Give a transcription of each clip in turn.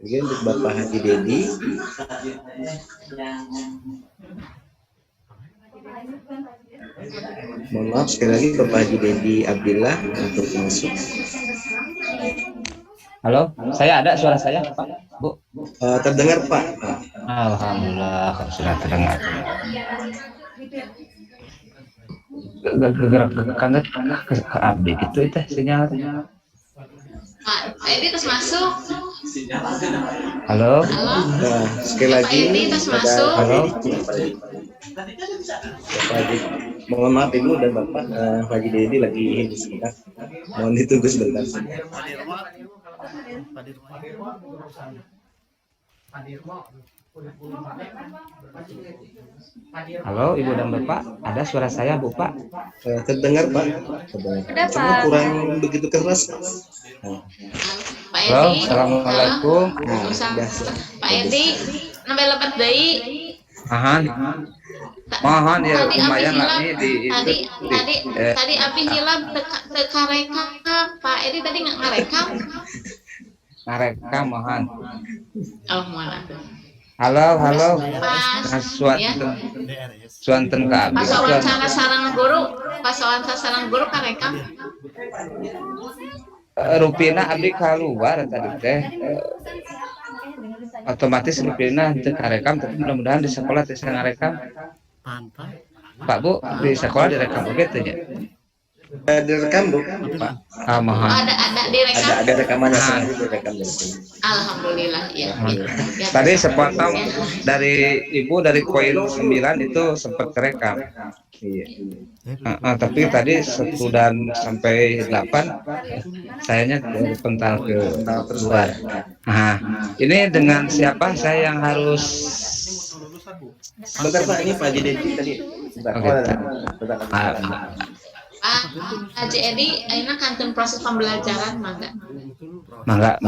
Oke, untuk Bapak Haji Dedi. Mohon maaf sekali lagi Bapak Haji Dedi Abdillah untuk masuk. Halo, saya ada suara saya, Pak, Bu? Terdengar, Pak. Alhamdulillah, sudah terdengar. Gerak-gerakan ke update itu sinyal. Pak Edi terus masuk. Halo. Sekali lagi. Pak Edi terus masuk. Halo. Bapak Haji, mohon maaf Ibu dan Bapak, Haji Dedi lagi ini sebentar. Mohon ditunggu sebentar. Halo, Ibu dan Bapak, ada suara saya, Bu, Pak? Terdengar, Pak. Cuma kurang begitu keras. Pak Halo, Edi. Assalamualaikum. Pak Edi, nambah lebat deui. Mohon ya lumayan lah nih Tadi Abi hilap teka rekam. Pak Edi tadi nggak ngerekam. Ngerekam mohon. Oh mana? Halo. Suanten ke Abi. Pas wawancara sarang guru karekam. Rupina Abi keluar tadi teh. Otomatis Rupina teu karekam, tapi mudah-mudahan di sekolah teh ngarekam. Pak Bu, di sekolah direkam oge teh nya? Direkam, Bu. Pak. Mohon. Ada direkam. Ada rekamannya sendiri direkam. Alhamdulillah ya. Tadi sepotong dari Ibu dari poin 9 itu sempat terekam. Iya. Tapi tadi 1 dan sampai 8 sayanya pental ke luar. Ini dengan siapa saya yang harus? Bentar Pak, ini Pak Haji Dedi tadi. Haji Edi, ini kantun proses pembelajaran mangga. Mangga.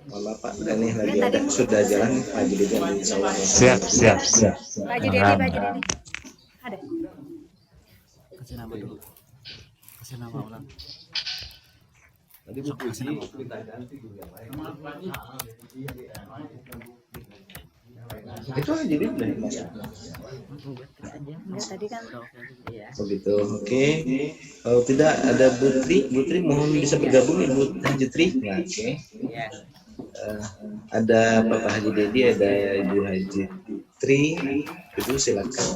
Malah Pak, ini lagi ada sudah jalan Pak Haji Dedi. Siap. Pak Haji Dedi. Ada. Kasih nama dulu. Kasih nama ulang. Tadi Bu Puji minta ganti dulu yang lain. Itu aja dia udah dimasuk. Tadi kan. Begitu, oke. Kalau tidak ada Butri mohon bisa bergabung Ibu Haji Tri. Nah, oke. Ada Bapak Haji Dedi, ada Ibu Haji Tri. Ibu silakan.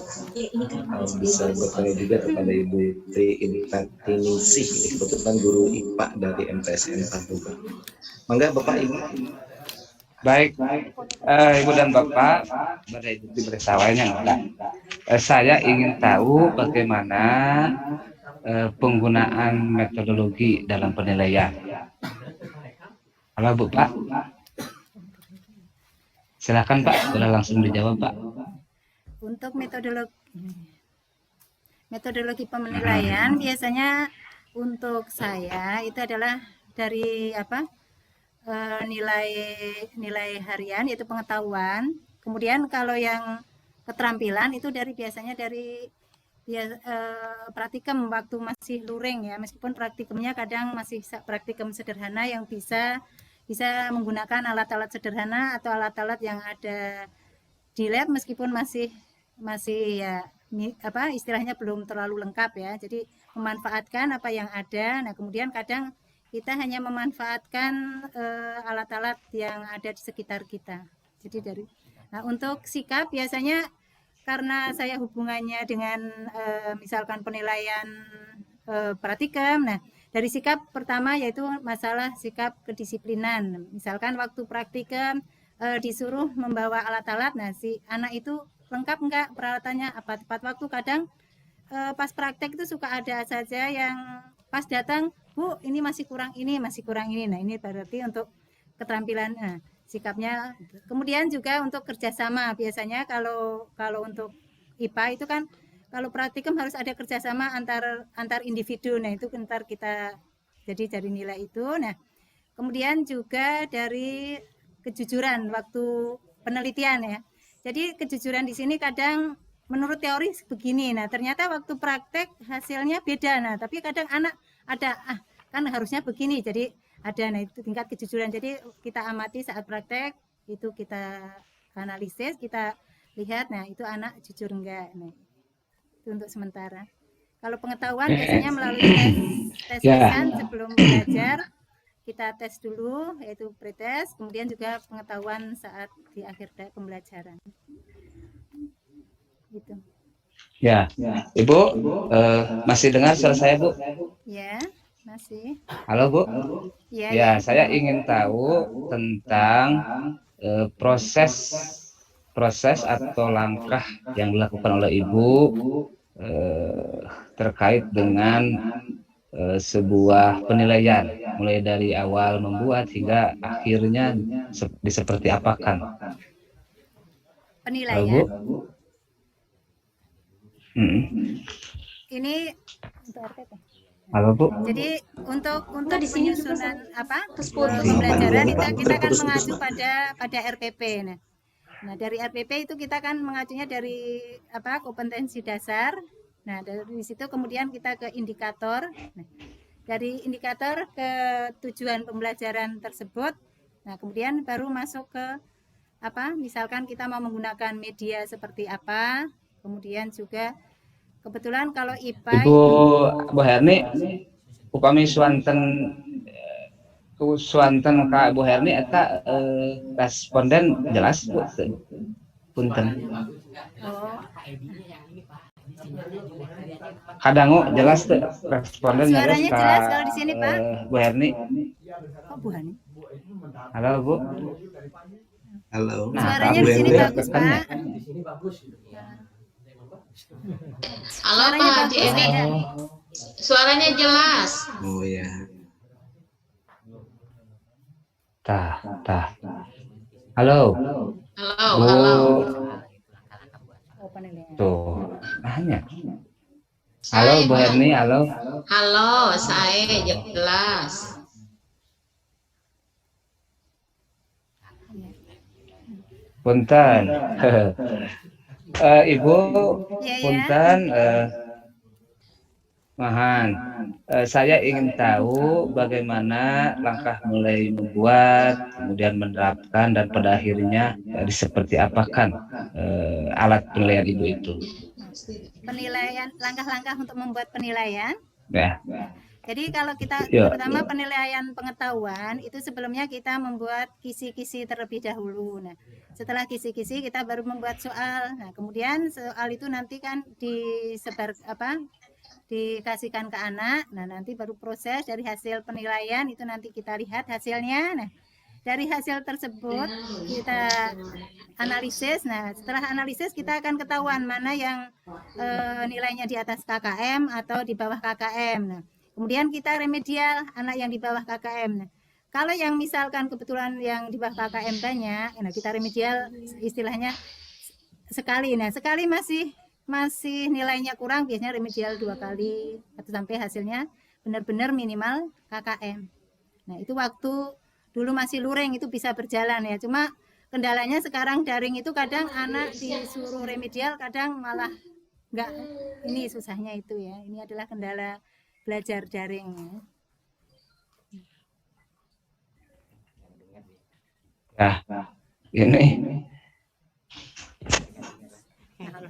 Bisa bertanya juga kepada Ibu Tri Intatingisi. Ini kebetulan guru IPA dari MTSN Papua. Mangga Bapak Ibu. Baik, Ibu dan Bapak, bersawanya enggak. Saya ingin tahu bagaimana penggunaan metodologi dalam penilaian. Halo Bu Pak, silakan Pak, boleh langsung dijawab Pak. Untuk metodologi penilaian biasanya untuk saya itu adalah dari nilai harian yaitu pengetahuan. Kemudian kalau yang keterampilan itu biasanya dari praktikum waktu masih luring ya, meskipun praktikumnya kadang masih praktikum sederhana yang bisa menggunakan alat-alat sederhana atau alat-alat yang ada di lab meskipun masih ya istilahnya belum terlalu lengkap ya. Jadi memanfaatkan apa yang ada. Nah, kemudian kadang kita hanya memanfaatkan alat-alat yang ada di sekitar kita. Jadi untuk sikap biasanya karena saya hubungannya dengan misalkan penilaian praktikum. Nah, dari sikap pertama yaitu masalah sikap kedisiplinan. Misalkan waktu praktikum disuruh membawa alat-alat, nah si anak itu lengkap enggak peralatannya, apa tepat waktu. Kadang pas praktek itu suka ada saja yang pas datang, Bu, ini masih kurang ini. Nah, ini berarti untuk keterampilan sikapnya. Kemudian juga untuk kerjasama, biasanya kalau untuk IPA itu kan kalau praktikum harus ada kerjasama antar individu. Nah, itu ntar kita jadi dari nilai itu. Nah, kemudian juga dari kejujuran waktu penelitian ya. Jadi kejujuran di sini kadang menurut teori begini. Nah, ternyata waktu praktek hasilnya beda. Nah, tapi kadang anak ada kan harusnya begini, jadi ada, nah itu tingkat kejujuran. Jadi kita amati saat praktek, itu kita analisis, kita lihat, nah itu anak jujur enggak. Nah, itu untuk sementara. Kalau pengetahuan biasanya melalui tes Ya. lisan sebelum belajar, kita tes dulu, yaitu pretest, kemudian juga pengetahuan saat di akhir pembelajaran. Gitu. Ya, Ibu masih dengar suara saya, Bu? Ya, masih. Halo, Bu. Ya, Ya, saya ingin tahu tentang proses atau langkah yang dilakukan oleh Ibu terkait dengan sebuah penilaian, mulai dari awal membuat hingga akhirnya seperti apakan. Halo, penilaian. Bu. Ini untuk RPP. Halo, Bu. Jadi untuk di sini juga penyusunan apa Terus pembelajaran kita kan mengacu pada RPP. Nah, dari RPP itu kita kan mengacunya dari apa kompetensi dasar. Nah, dari situ kemudian kita ke indikator. Nah, dari indikator ke tujuan pembelajaran tersebut. Nah, kemudian baru masuk ke apa? Misalkan kita mau menggunakan media seperti apa. Kemudian juga kebetulan kalau IPA Ibu Bu Herni, upami Swanten Kak Bu Herni eta responden jelas, Bu. Punten. oh, Kadangu jelas tuh responden suaranya Kak jelas kalau di sini, Pak. Bu Herni. Oh, Bu Hani. Halo, Bu. Halo. Nah, Suaranya Kak di Bu sini Herni bagus, kan ya? Pak. Halo Suaranya Pak Haji bagus, Edi, ada. suaranya jelas. Oh ya. Tah. Halo, Halo, Bu. halo. Oh, penilaian. Tuh, nanya. Halo, Bu Herni, halo. Halo, saya jelas. Punten. Ibu, Ya, ya. punten. Mahan, saya ingin tahu bagaimana langkah mulai membuat, kemudian menerapkan, dan pada akhirnya seperti apakan alat penilaian Ibu itu. Penilaian, langkah-langkah untuk membuat penilaian. Ya, Jadi kalau kita Ya. terutama penilaian pengetahuan itu sebelumnya kita membuat kisi-kisi terlebih dahulu. Nah, setelah kisi-kisi kita baru membuat soal. Nah, kemudian soal itu nanti kan disebar apa? Dikasihkan ke anak. Nah, nanti baru proses dari hasil penilaian itu nanti kita lihat hasilnya. Nah, dari hasil tersebut kita analisis. Nah, setelah analisis kita akan ketahuan mana yang nilainya di atas KKM atau di bawah KKM. Nah, kemudian kita remedial anak yang di bawah KKM. Nah, kalau yang misalkan kebetulan yang di bawah KKM banyak, nah kita remedial istilahnya sekali. Nah, sekali masih nilainya kurang, biasanya remedial 2 kali atau sampai hasilnya benar-benar minimal KKM. Nah, itu waktu dulu masih luring itu bisa berjalan ya. Cuma kendalanya sekarang daring itu kadang anak disuruh remedial, kadang malah enggak. Ini susahnya itu ya. Ini adalah kendala belajar daring. Ya, ini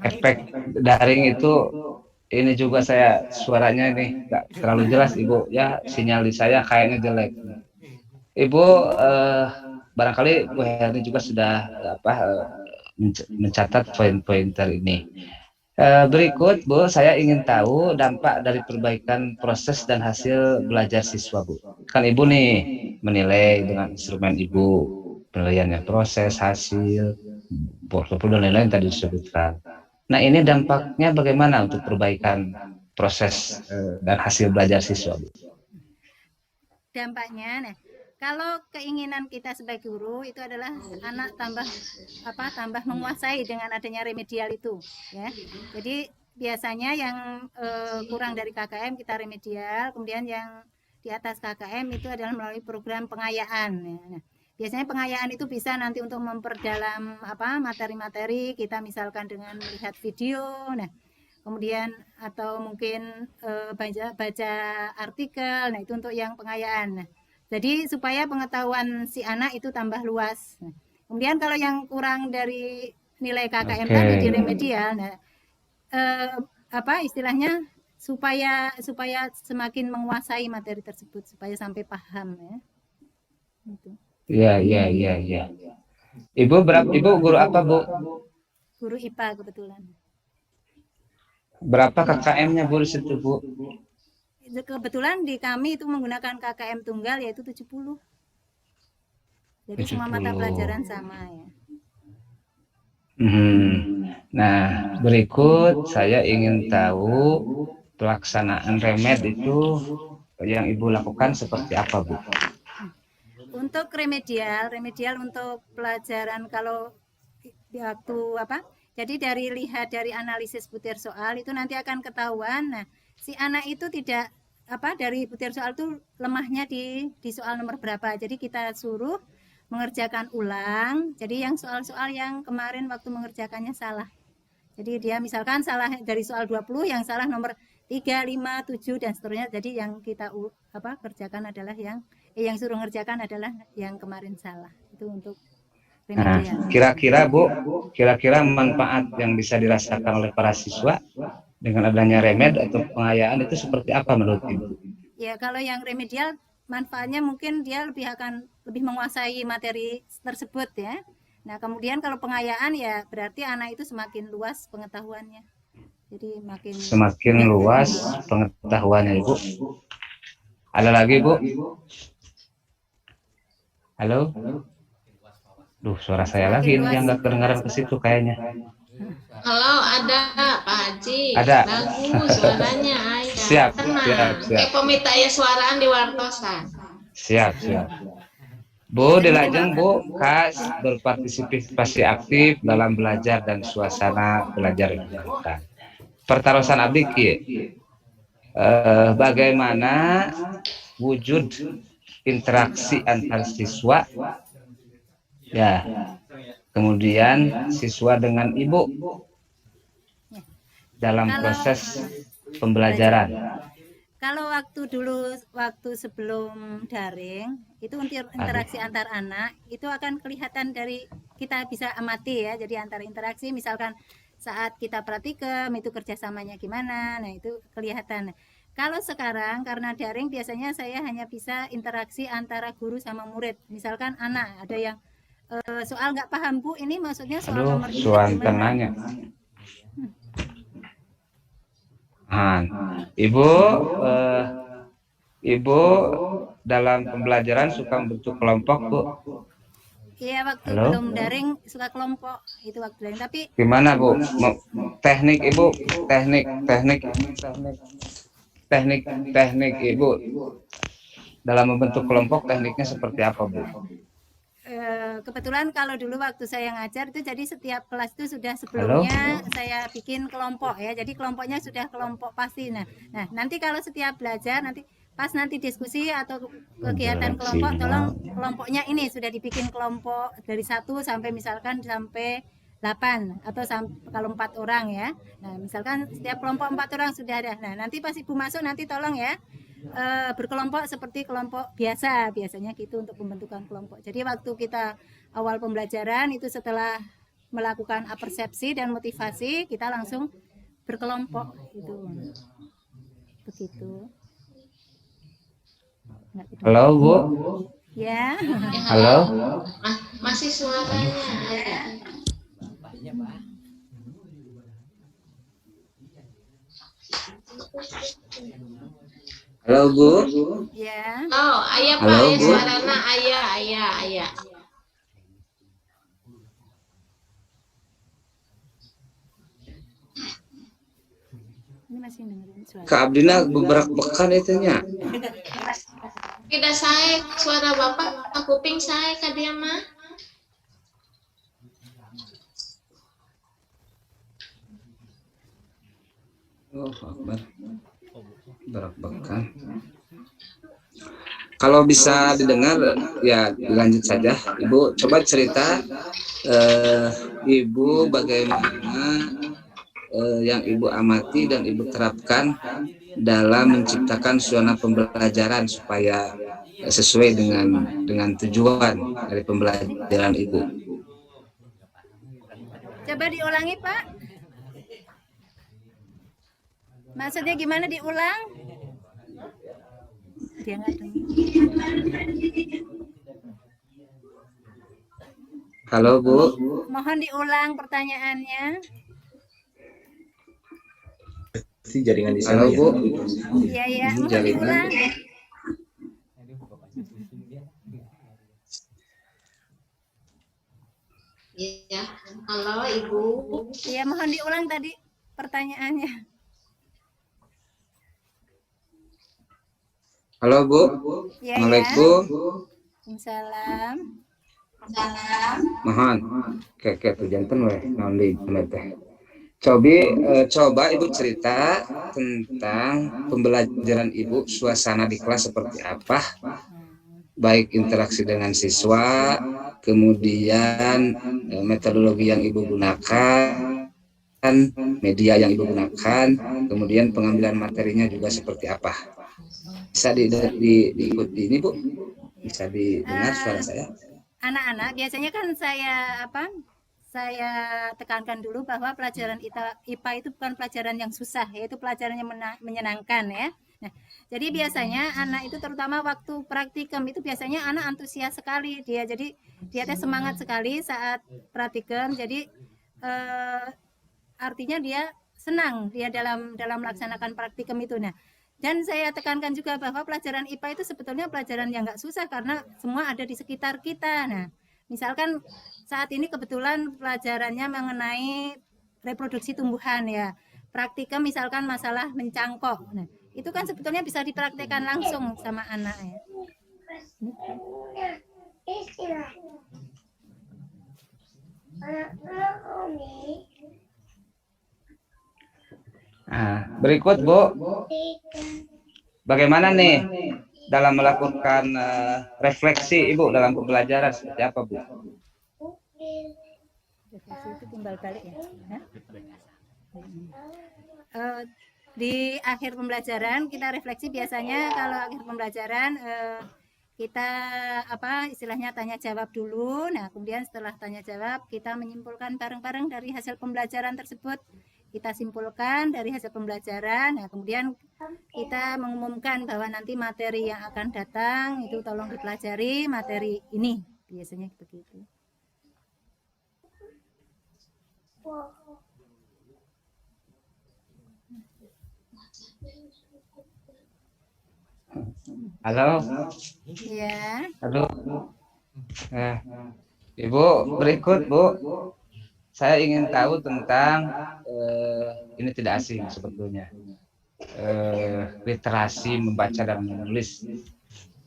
efek daring itu ini juga saya suaranya ini nggak terlalu jelas Ibu ya, sinyal di saya kayaknya jelek. Ibu barangkali Bu Herni juga sudah mencatat poin-poin ini. Berikut Bu, saya ingin tahu dampak dari perbaikan proses dan hasil belajar siswa Bu. Kan Ibu nih menilai dengan instrumen Ibu, penilaiannya proses, hasil, portofolio dan lain-lain tadi disebutkan. Nah, ini dampaknya bagaimana untuk perbaikan proses dan hasil belajar siswa Bu? Dampaknya, nah, kalau keinginan kita sebagai guru itu adalah anak tambah menguasai dengan adanya remedial itu, ya. Jadi biasanya yang kurang dari KKM kita remedial, kemudian yang di atas KKM itu adalah melalui program pengayaan. Ya. Nah, biasanya pengayaan itu bisa nanti untuk memperdalam materi-materi kita misalkan dengan melihat video. Nah, kemudian atau mungkin baca artikel. Nah, itu untuk yang pengayaan. Nah, jadi supaya pengetahuan si anak itu tambah luas. Nah, kemudian kalau yang kurang dari nilai KKM tadi di remedial, nah istilahnya supaya semakin menguasai materi tersebut, supaya sampai paham ya. Gitu. Iya. Ibu guru apa, Bu? Guru IPA kebetulan. Berapa KKM-nya, Bu, di situ, Bu? Kebetulan di kami itu menggunakan KKM tunggal yaitu 70. Jadi semua mata pelajaran sama ya. Nah, berikut saya ingin tahu pelaksanaan remed itu yang Ibu lakukan seperti apa, Bu? Untuk remedial untuk pelajaran kalau di waktu jadi lihat dari analisis butir soal itu nanti akan ketahuan. Nah, si anak itu tidak dari butir soal itu lemahnya di soal nomor berapa. Jadi kita suruh mengerjakan ulang. Jadi yang soal-soal yang kemarin waktu mengerjakannya salah. Jadi dia misalkan salah dari soal 20, yang salah nomor 3, 5, 7 dan seterusnya. Jadi yang kita kerjakan adalah yang suruh ngerjakan adalah yang kemarin salah. Itu untuk remedial. Nah, kira-kira manfaat yang bisa dirasakan oleh para siswa dengan adanya remed atau pengayaan itu seperti apa menurut Ibu? Ya, kalau yang remedial manfaatnya mungkin dia akan lebih menguasai materi tersebut ya. Nah, kemudian kalau pengayaan ya berarti anak itu semakin luas pengetahuannya. Jadi semakin luas pengetahuannya, Ibu. Ada lagi, Bu? Halo? Duh, suara saya lagi ini yang nggak kedengaran ke situ kayaknya. Halo, ada Pak Haji. Ada. Bagus suaranya. Siap. Pemita ya suaraan di wartosan. Siap. Bu, dilajeng Bu, Kas berpartisipasi aktif dalam belajar dan suasana belajar yang menyenangkan. Pertarusan abdi kieu. Bagaimana wujud interaksi antar siswa ya, kemudian siswa dengan ibu dalam proses pembelajaran. Kalau waktu sebelum daring itu interaksi antar anak itu akan kelihatan dari kita bisa amati ya. Jadi antara interaksi misalkan saat kita praktikum itu kerjasamanya gimana, nah itu kelihatan. Kalau sekarang karena daring biasanya saya hanya bisa interaksi antara guru sama murid. Misalkan anak ada yang soal nggak paham, Bu, ini maksudnya soal nomor gimana? Ibu dalam pembelajaran suka bentuk kelompok, Bu? Iya, waktu belum daring suka kelompok itu waktu daring. Tapi gimana, Bu? Teknik Ibu, teknik Ibu dalam membentuk kelompok, tekniknya seperti apa, Bu? Kebetulan kalau dulu waktu saya ngajar itu jadi setiap kelas itu sudah sebelumnya saya bikin kelompok ya. Jadi kelompoknya sudah kelompok pasti. Nah nanti kalau setiap belajar nanti pas nanti diskusi atau kegiatan kelompok, tolong kelompoknya ini sudah dibikin kelompok dari 1 sampai misalkan sampai 8 atau kalau 4 orang ya. Nah, misalkan setiap kelompok 4 orang sudah ada. Nah, nanti pas Ibu masuk nanti tolong ya berkelompok seperti kelompok biasanya gitu untuk pembentukan kelompok. Jadi waktu kita awal pembelajaran itu setelah melakukan apersepsi dan motivasi kita langsung berkelompok gitu. Begitu. Halo, Bu. Ya. Halo. Masih suaranya ada. Halo, Bu. Ya. Oh, ayah Pak, ayah suaranya ayah. Ini masih dengerin suara. Kak Abdina beberak bekan itunya. Tidak saya suara Bapak, kuping saya ke dia mah. Oh, Akbar. Berak bekan. Kalau bisa didengar ya lanjut saja. Ibu coba cerita Ibu bagaimana yang Ibu amati dan Ibu terapkan dalam menciptakan suasana pembelajaran supaya sesuai dengan tujuan dari pembelajaran Ibu. Coba diulangi, Pak. Maksudnya gimana diulang? Dia nggak dengar. Halo Bu. Mohon diulang pertanyaannya. Pasti jaringan di sana Halo ya. Bu. Iya, iya. Ini Mohon jaringan. diulang. Iya. Halo Ibu. Iya, mohon diulang tadi pertanyaannya. Halo Bu. Iya, Assalamualaikum. Waalaikumsalam. Mohon. Oke, janten weh naon deui teh. Coba Ibu cerita tentang pembelajaran Ibu, suasana di kelas seperti apa, baik interaksi dengan siswa, kemudian metodologi yang Ibu gunakan, media yang Ibu gunakan, kemudian pengambilan materinya juga seperti apa. Bisa diikuti ini Bu? Bisa didengar suara saya? Anak-anak biasanya kan saya tekankan dulu bahwa pelajaran IPA itu bukan pelajaran yang susah, yaitu pelajaran yang menyenangkan ya. Nah, jadi biasanya anak itu terutama waktu praktikum itu biasanya anak antusias sekali dia, jadi dia teh semangat sekali saat praktikum. Jadi artinya dia senang dia dalam melaksanakan praktikum itu. Nah, dan saya tekankan juga bahwa pelajaran IPA itu sebetulnya pelajaran yang nggak susah karena semua ada di sekitar kita. Nah, misalkan saat ini kebetulan pelajarannya mengenai reproduksi tumbuhan ya. Praktikum misalkan masalah mencangkok. Nah, itu kan sebetulnya bisa dipraktekkan langsung sama anak ya. Nah, berikut Bu, bagaimana nih dalam melakukan refleksi Ibu dalam pembelajaran seperti apa Bu? Itu timbal balik ya. Di akhir pembelajaran kita refleksi biasanya kalau akhir pembelajaran kita istilahnya tanya jawab dulu. Nah, kemudian setelah tanya jawab kita menyimpulkan bareng-bareng dari hasil pembelajaran tersebut. Kita simpulkan dari hasil pembelajaran. Nah, kemudian kita mengumumkan bahwa nanti materi yang akan datang itu tolong dipelajari materi ini. Biasanya begitu. Halo. Ya. Halo. Ibu, berikut Bu. Saya ingin tahu tentang ini tidak asing sebetulnya. Literasi membaca dan menulis.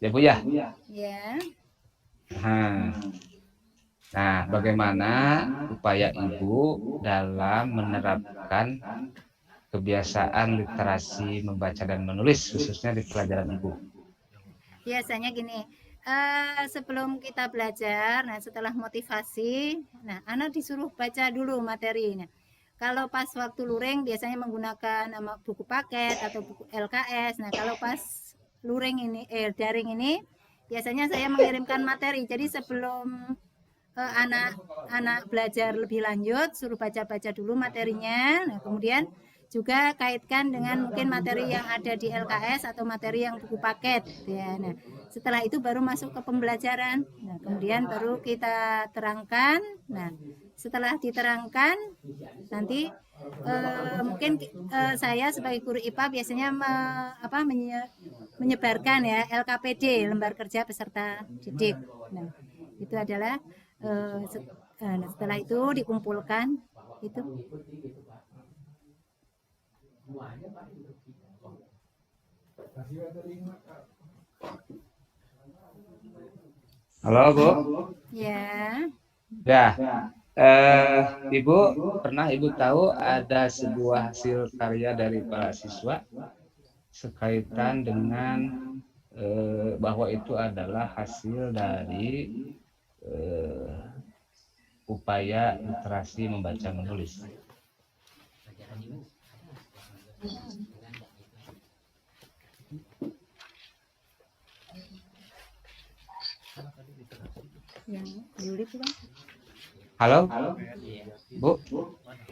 Ya Bu ya? Ya. Nah, bagaimana upaya Ibu dalam menerapkan kebiasaan literasi membaca dan menulis khususnya di pelajaran Ibu? Biasanya gini, sebelum kita belajar, nah setelah motivasi, nah anak disuruh baca dulu materi. Nah, kalau pas waktu luring biasanya menggunakan buku paket atau buku LKS. Nah, kalau pas luring ini daring ini biasanya saya mengirimkan materi. Jadi sebelum anak belajar lebih lanjut, suruh baca-baca dulu materinya. Nah, kemudian juga kaitkan dengan mungkin materi yang ada di LKS atau materi yang buku paket ya. Nah, setelah itu baru masuk ke pembelajaran. Nah, kemudian baru kita terangkan. Nah, setelah diterangkan nanti mungkin saya sebagai guru IPA biasanya menyebarkan ya LKPD, lembar kerja peserta didik. Nah, itu adalah setelah itu dikumpulkan itu. Halo Bu. Ya. Ya. Ibu pernah Ibu tahu ada sebuah hasil karya dari para siswa sekaitan dengan bahwa itu adalah hasil dari upaya literasi membaca menulis. Yang Yuli itu kan? Halo, Bu.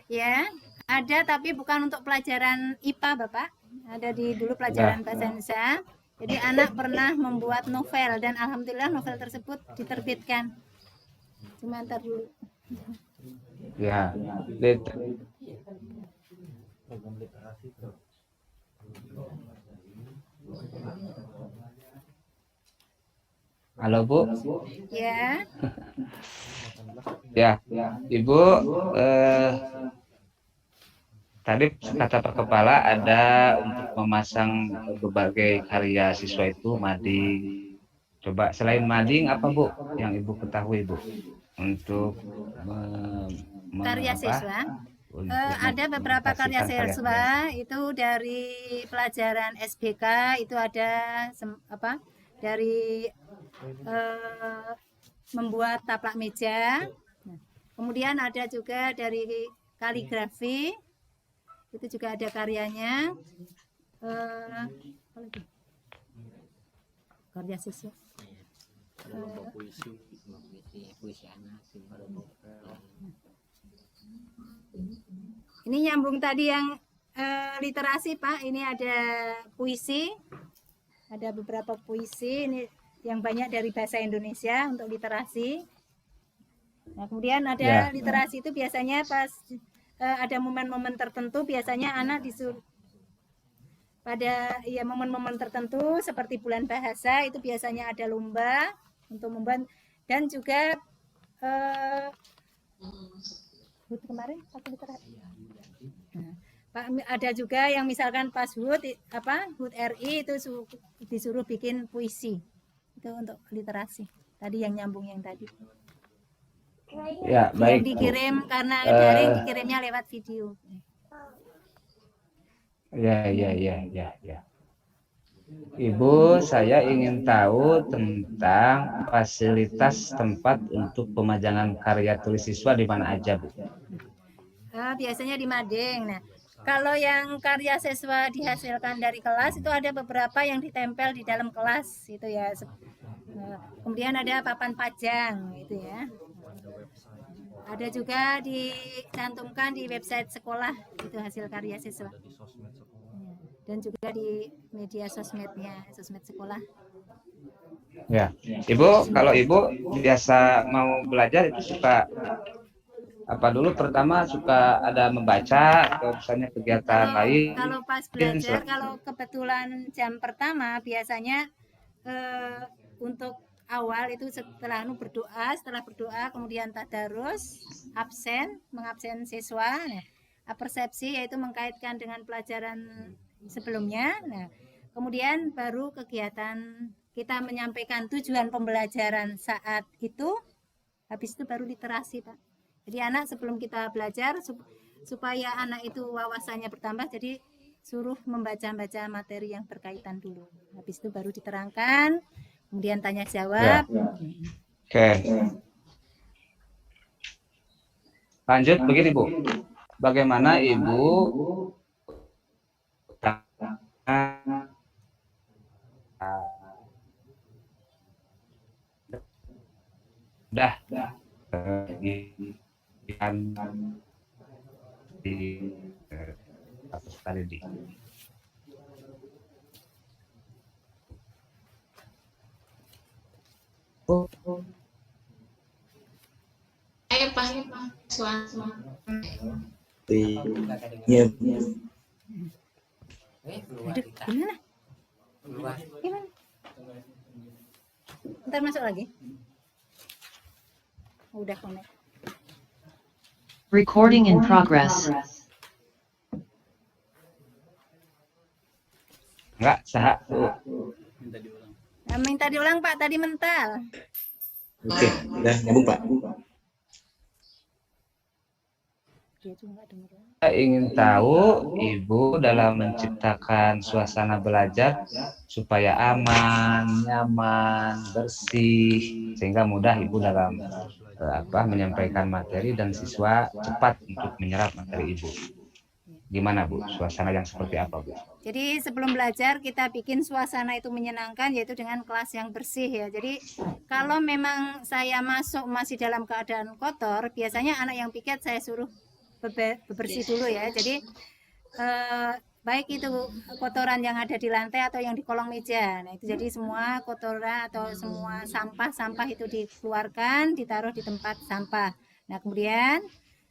Ya, ada tapi bukan untuk pelajaran IPA, Bapak. Ada di dulu pelajaran bahasa Indonesia. Jadi anak pernah membuat novel dan alhamdulillah novel tersebut diterbitkan. Cuma ntar dulu. Ya, halo Bu. Ya, Ya, Ibu, tadi kata Pak Kepala ada untuk memasang berbagai karya siswa itu mading. Coba selain mading apa Bu yang Ibu ketahui Bu untuk karya siswa. Ada beberapa karya siswa itu dari pelajaran SBK itu ada dari membuat taplak meja. Nah, kemudian ada juga dari kaligrafi, itu juga ada karyanya. Apa lagi? Karya siswa. Ini nyambung tadi yang literasi Pak. Ini ada puisi, ada beberapa puisi ini yang banyak dari bahasa Indonesia untuk literasi. Nah, kemudian ada literasi itu biasanya pas ada momen-momen tertentu, biasanya anak disuruh pada momen-momen tertentu seperti bulan bahasa itu biasanya ada lomba untuk membuat, dan juga kemarin satu literasi. Nah, Pak, ada juga yang misalkan pas HUT RI itu disuruh bikin puisi. Itu untuk literasi. Tadi yang nyambung yang tadi. Ya, baik. Yang dikirim karena daring dikirimnya lewat video. Ya. Ibu, saya ingin tahu tentang fasilitas tempat untuk pemajangan karya tulis siswa di mana aja, Bu? Biasanya di mading. Nah, kalau yang karya siswa dihasilkan dari kelas itu ada beberapa yang ditempel di dalam kelas itu ya. Kemudian ada papan pajang itu ya. Ada juga dicantumkan di website sekolah itu hasil karya siswa. Dan juga di media sosmednya, sosmed sekolah. Ya, Ibu, kalau Ibu biasa mau belajar itu suka apa dulu? Pertama suka ada membaca atau misalnya kegiatan lain? Kalau pas belajar, kalau kebetulan jam pertama biasanya untuk awal itu setelah berdoa kemudian tadarus, mengabsen siswa. Nah, persepsi yaitu mengkaitkan dengan pelajaran sebelumnya. Nah, kemudian baru kegiatan kita menyampaikan tujuan pembelajaran saat itu. Habis itu baru literasi, Pak. Jadi anak sebelum kita belajar supaya anak itu wawasannya bertambah, jadi suruh membaca materi yang berkaitan dulu. Habis itu baru diterangkan, kemudian tanya jawab. Ya. Oke. Lanjut begini, Bu. Bagaimana Ibu di atas tadi di Pak suara. Iya. Aduh, gimana? Ntar masuk lagi. Udah komen. Recording in progress. enggak sah, Bu. Minta diulang Pak, tadi mental. Oke, udah nyambung Pak. Dia juga nggak dengar. Saya ingin tahu Ibu dalam menciptakan suasana belajar supaya aman, nyaman, bersih sehingga mudah Ibu dalam menyampaikan materi dan siswa cepat untuk menyerap materi Ibu. Gimana Bu? Suasana yang seperti apa Bu? Jadi sebelum belajar kita bikin suasana itu menyenangkan, yaitu dengan kelas yang bersih ya. Jadi kalau memang saya masuk masih dalam keadaan kotor, biasanya anak yang piket saya suruh bebersih dulu ya. Jadi baik itu kotoran yang ada di lantai atau yang di kolong meja. Nah, itu jadi semua kotoran atau semua sampah-sampah itu dikeluarkan, ditaruh di tempat sampah. Nah, kemudian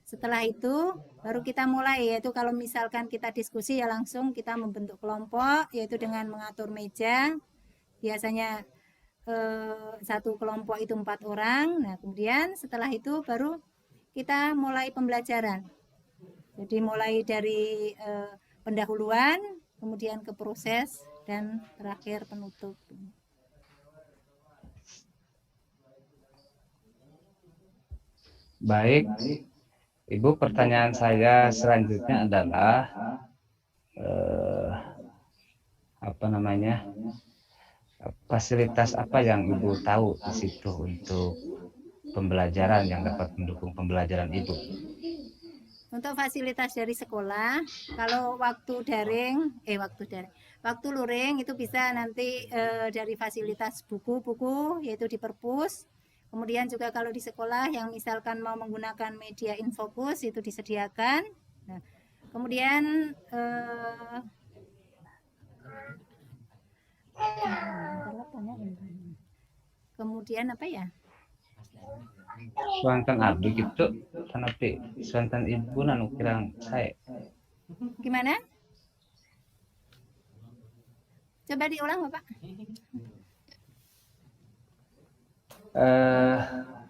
setelah itu baru kita mulai, yaitu kalau misalkan kita diskusi ya langsung kita membentuk kelompok, yaitu dengan mengatur meja. Biasanya satu kelompok itu 4 orang. Nah, kemudian setelah itu baru kita mulai pembelajaran. Jadi mulai dari pendahuluan, kemudian ke proses, dan terakhir penutup. Baik, Ibu, pertanyaan saya selanjutnya adalah apa namanya, fasilitas apa yang Ibu tahu di situ untuk pembelajaran yang dapat mendukung pembelajaran Ibu? Untuk fasilitas dari sekolah, kalau waktu luring itu bisa nanti dari fasilitas buku-buku, yaitu di perpus. Kemudian juga kalau di sekolah yang misalkan mau menggunakan media infocus itu disediakan. Nah, kemudian apa ya? Suantan abdi gitu, tapi suantan Ibu nanu kirang saya. Gimana? Coba diulang Bapak.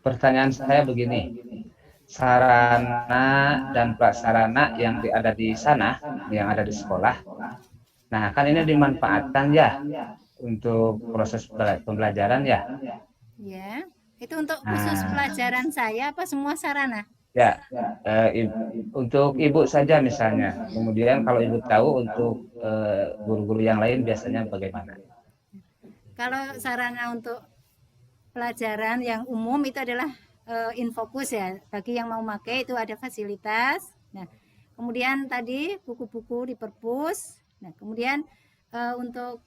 Pertanyaan saya begini, sarana dan prasarana yang ada di sana, yang ada di sekolah, nah kan ini dimanfaatkan ya untuk proses pembelajaran ya? Ya, itu untuk khusus pelajaran saya apa semua sarana? Ya, untuk Ibu saja misalnya. Kemudian kalau Ibu tahu untuk guru-guru yang lain biasanya bagaimana? Kalau sarana untuk pelajaran yang umum itu adalah infocus ya. Bagi yang mau pakai itu ada fasilitas. Nah, kemudian tadi buku-buku di perpus. Nah, kemudian untuk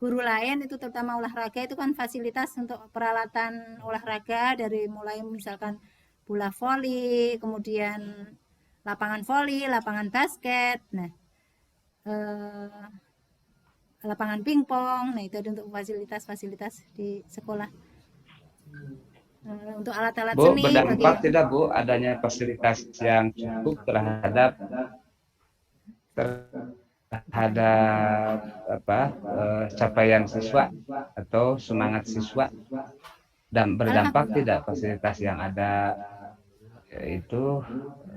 guru lain itu terutama olahraga itu kan fasilitas untuk peralatan olahraga dari mulai misalkan bola voli, kemudian lapangan voli, lapangan basket, nah lapangan pingpong. Nah, itu untuk fasilitas-fasilitas di sekolah. Untuk alat-alat Bu, seni berdampak tidak Bu adanya fasilitas yang cukup terhadap capaian siswa atau semangat siswa, dan berdampak tidak fasilitas yang ada itu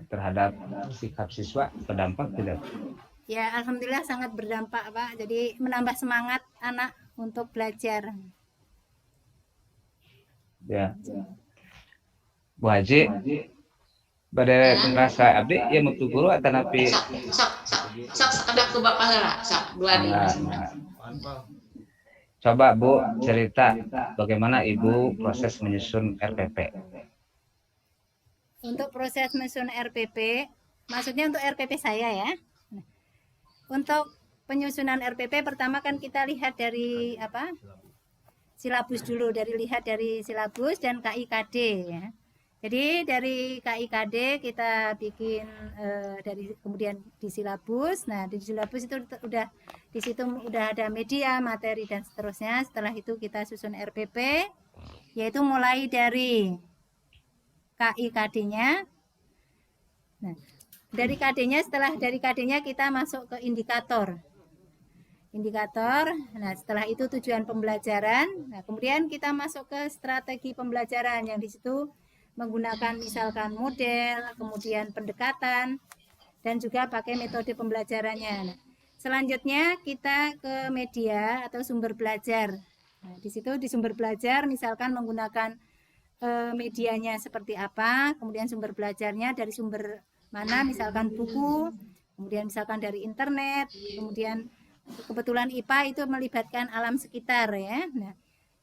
terhadap sikap siswa, berdampak tidak? Ya, alhamdulillah sangat berdampak Pak. Jadi menambah semangat anak untuk belajar. Ya, Bu Haji, pada ngerasa abdi ya mutu guru atau napi? Sok ada ke bapak heula, sok dua di. Coba Bu cerita bagaimana Ibu proses menyusun RPP. Untuk proses menyusun RPP, maksudnya untuk RPP saya ya. Untuk penyusunan RPP pertama kan kita lihat dari silabus dulu, lihat dari silabus dan KIKD ya. Jadi dari KIKD kita bikin kemudian di silabus. Nah, di silabus itu di situ udah ada media, materi dan seterusnya. Setelah itu kita susun RPP, yaitu mulai dari KIKD-nya. Nah, dari KD-nya, setelah dari KD-nya kita masuk ke indikator. Nah setelah itu tujuan pembelajaran. Nah, kemudian kita masuk ke strategi pembelajaran yang di situ menggunakan misalkan model, kemudian pendekatan, dan juga pakai metode pembelajarannya. Nah, selanjutnya kita ke media atau sumber belajar. Nah, di situ di sumber belajar misalkan menggunakan medianya seperti apa, kemudian sumber belajarnya dari sumber mana, misalkan buku, kemudian misalkan dari internet, kemudian kebetulan IPA itu melibatkan alam sekitar ya. Nah,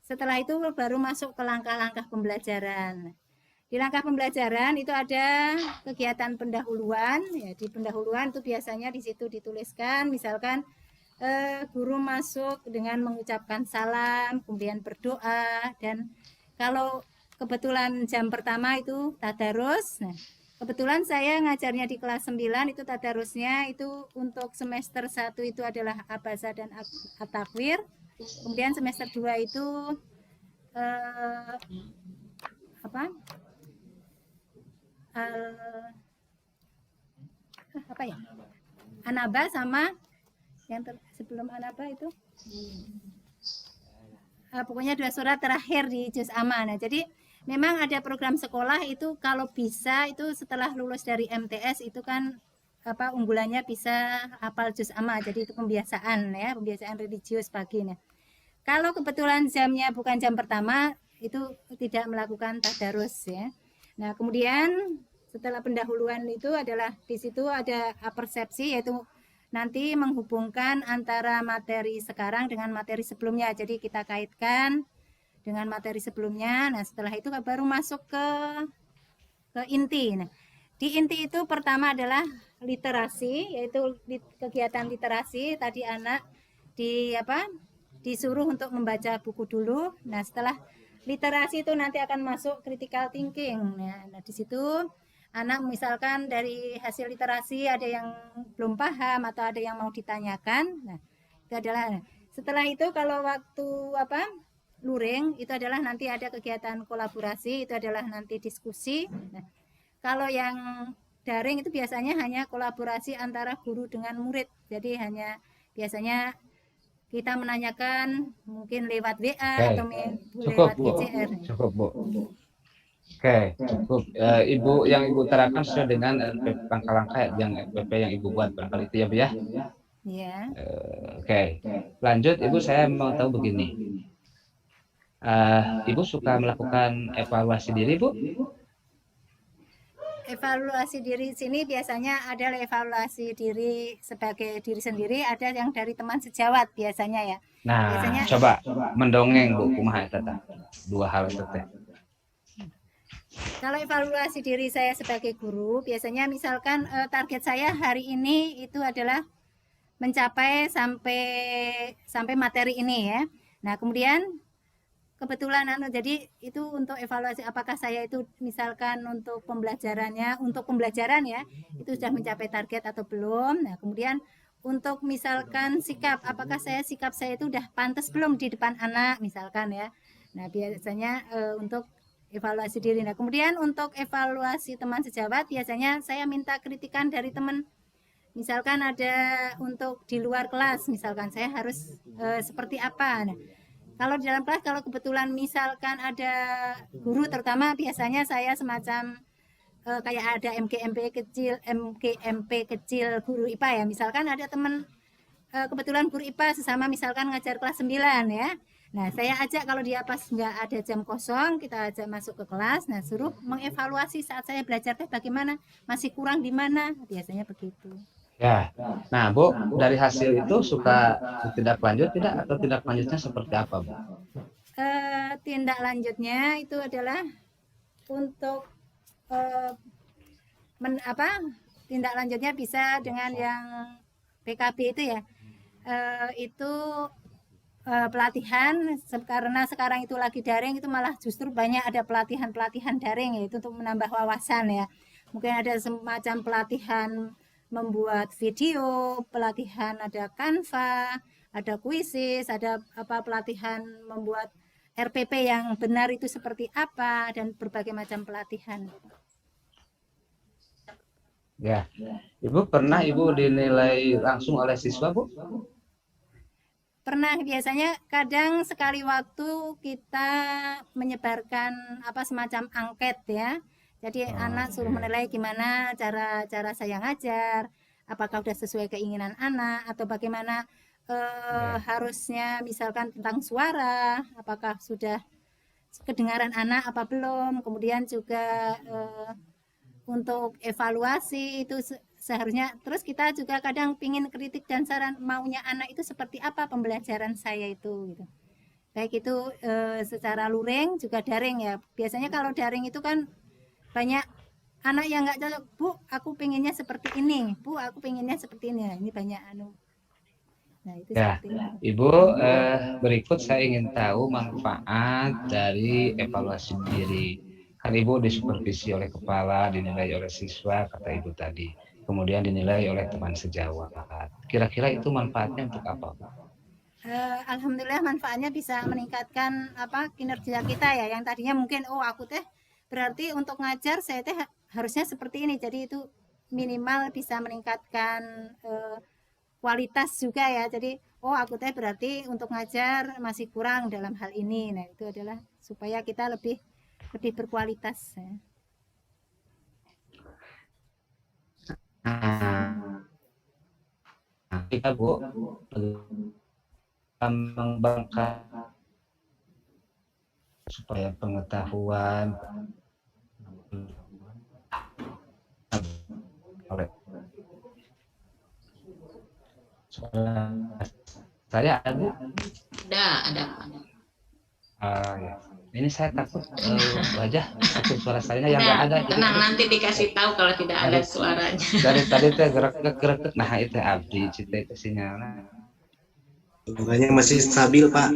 setelah itu baru masuk ke langkah-langkah pembelajaran. Di langkah pembelajaran itu ada kegiatan pendahuluan. Ya, di pendahuluan itu biasanya di situ dituliskan, misalkan guru masuk dengan mengucapkan salam, kemudian berdoa, dan kalau kebetulan jam pertama itu tadarus. Nah, kebetulan saya ngajarnya di kelas 9 itu tadarusnya itu untuk semester 1 itu adalah abasa dan at-takwir. Kemudian semester 2 itu apa? Apa ya? Anaba sama yang sebelum Anaba itu pokoknya 2 surat terakhir di juz amma. Nah, jadi memang ada program sekolah itu kalau bisa itu setelah lulus dari MTS itu kan unggulannya bisa hafal juz amma. Jadi itu pembiasaan ya, pembiasaan religius pagi. Nah, kalau kebetulan jamnya bukan jam pertama itu tidak melakukan tadarus ya. Nah, kemudian setelah pendahuluan itu adalah di situ ada persepsi, yaitu nanti menghubungkan antara materi sekarang dengan materi sebelumnya. Jadi kita kaitkan dengan materi sebelumnya. Nah, setelah itu baru masuk ke inti. Nah, di inti itu pertama adalah literasi, yaitu kegiatan literasi. Tadi anak disuruh untuk membaca buku dulu. Nah, setelah literasi itu nanti akan masuk critical thinking. Nah, di situ anak misalkan dari hasil literasi ada yang belum paham atau ada yang mau ditanyakan. Nah, itu adalah setelah itu kalau waktu luring itu adalah nanti ada kegiatan kolaborasi, itu adalah nanti diskusi. Nah, kalau yang daring itu biasanya hanya kolaborasi antara guru dengan murid. Jadi hanya biasanya kita menanyakan mungkin lewat WA atau Cukup, lewat Bu. GCR. Cukup, Bu. Oke, cukup. Ibu yang Ibu terapkan sesuai dengan langkah-langkah yang FPP yang Ibu buat barangkali itu ya, Bu ya. Iya. Oke. Lanjut, Ibu, saya mau tahu begini. Ibu suka melakukan evaluasi diri, Bu? Evaluasi diri sini biasanya adalah evaluasi diri sebagai diri sendiri, ada yang dari teman sejawat biasanya ya. Nah, biasanya coba mendongeng, Bu, kumaha eta teh. Dua hal itu teh. Kalau evaluasi diri saya sebagai guru, biasanya misalkan target saya hari ini itu adalah mencapai sampai materi ini ya. Nah, kemudian kebetulan jadi itu untuk evaluasi apakah saya itu misalkan untuk pembelajaran ya itu sudah mencapai target atau belum. Nah, kemudian untuk misalkan sikap, apakah sikap saya itu udah pantas belum di depan anak misalkan ya. Nah, biasanya untuk evaluasi diri. Nah, kemudian untuk evaluasi teman sejawat biasanya saya minta kritikan dari teman. Misalkan ada untuk di luar kelas, misalkan saya harus seperti apa. Nah, kalau di dalam kelas, kalau kebetulan misalkan ada guru, terutama biasanya saya semacam kayak ada MGMP kecil guru IPA ya. Misalkan ada teman kebetulan guru IPA sesama misalkan ngajar kelas 9 ya. Nah, saya ajak kalau dia pas nggak ada jam kosong, kita ajak masuk ke kelas. Nah, suruh mengevaluasi saat saya belajar teh bagaimana, masih kurang di mana, biasanya begitu. Ya, nah Bu, dari hasil itu suka tindak lanjut tidak atau tindak lanjutnya seperti apa, Bu? Tindak lanjutnya itu adalah untuk tindak lanjutnya bisa dengan yang PKB itu ya, itu pelatihan, karena sekarang itu lagi daring, itu malah justru banyak ada pelatihan daring ya, itu untuk menambah wawasan ya. Mungkin ada semacam pelatihan membuat video, pelatihan ada Canva, ada Quizzes, ada pelatihan membuat RPP yang benar itu seperti apa, dan berbagai macam pelatihan. Ya, Ibu pernah dinilai langsung oleh siswa, Bu? Pernah, biasanya kadang sekali waktu kita menyebarkan semacam angket ya. Jadi anak suruh menilai gimana cara saya ngajar, apakah sudah sesuai keinginan anak atau bagaimana harusnya misalkan tentang suara, apakah sudah kedengaran anak apa belum. Kemudian juga untuk evaluasi itu seharusnya, terus kita juga kadang pingin kritik dan saran maunya anak itu seperti apa pembelajaran saya itu gitu. Baik itu secara luring juga daring ya. Biasanya kalau daring itu kan banyak anak yang nggak cocok. Bu, aku pengennya seperti ini. Bu, aku pengennya seperti ini. Nah, ini banyak Nah, itu Ya, seperti itu. Ibu, berikut saya ingin tahu manfaat dari evaluasi diri. Kan Ibu disupervisi oleh kepala, dinilai oleh siswa, kata Ibu tadi. Kemudian dinilai oleh teman sejawat. Kira-kira itu manfaatnya untuk apa, Bu? Alhamdulillah manfaatnya bisa meningkatkan kinerja kita ya. Yang tadinya mungkin aku teh berarti untuk ngajar saya teh harusnya seperti ini. Jadi itu minimal bisa meningkatkan kualitas juga ya. Jadi aku teh berarti untuk ngajar masih kurang dalam hal ini. Nah, itu adalah supaya kita lebih berkualitas ya. Kita Bu mengembangkan supaya pengetahuan oleh saya ada. Ada. Ya. Ini saya takut wajah takut suara saya yang nggak ada. Tenang, nanti dikasih tahu kalau tidak ada suaranya. Dari tadi teh gerak. Nah itu abdi cita itu sinyalnya. Suaranya masih stabil Pak.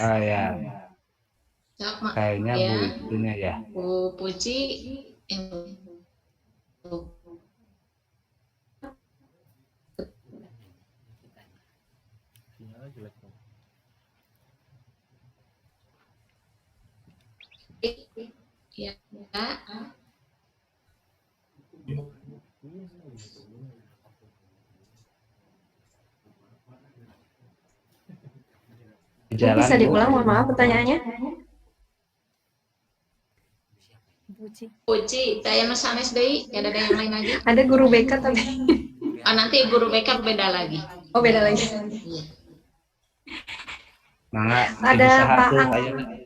Oh ya, Sok, kayaknya ya. Bu itunya ya. Bu Puji ya. Jalan, Bisa Bu. diulang, mohon maaf pertanyaannya. Puji, daya mas sanes deui, ada yang lain lagi? Ada guru BK tapi Nanti guru BK beda lagi. oh beda lagi. Nah, Ada ibu saha Pak tuh, Ang- ayeuna.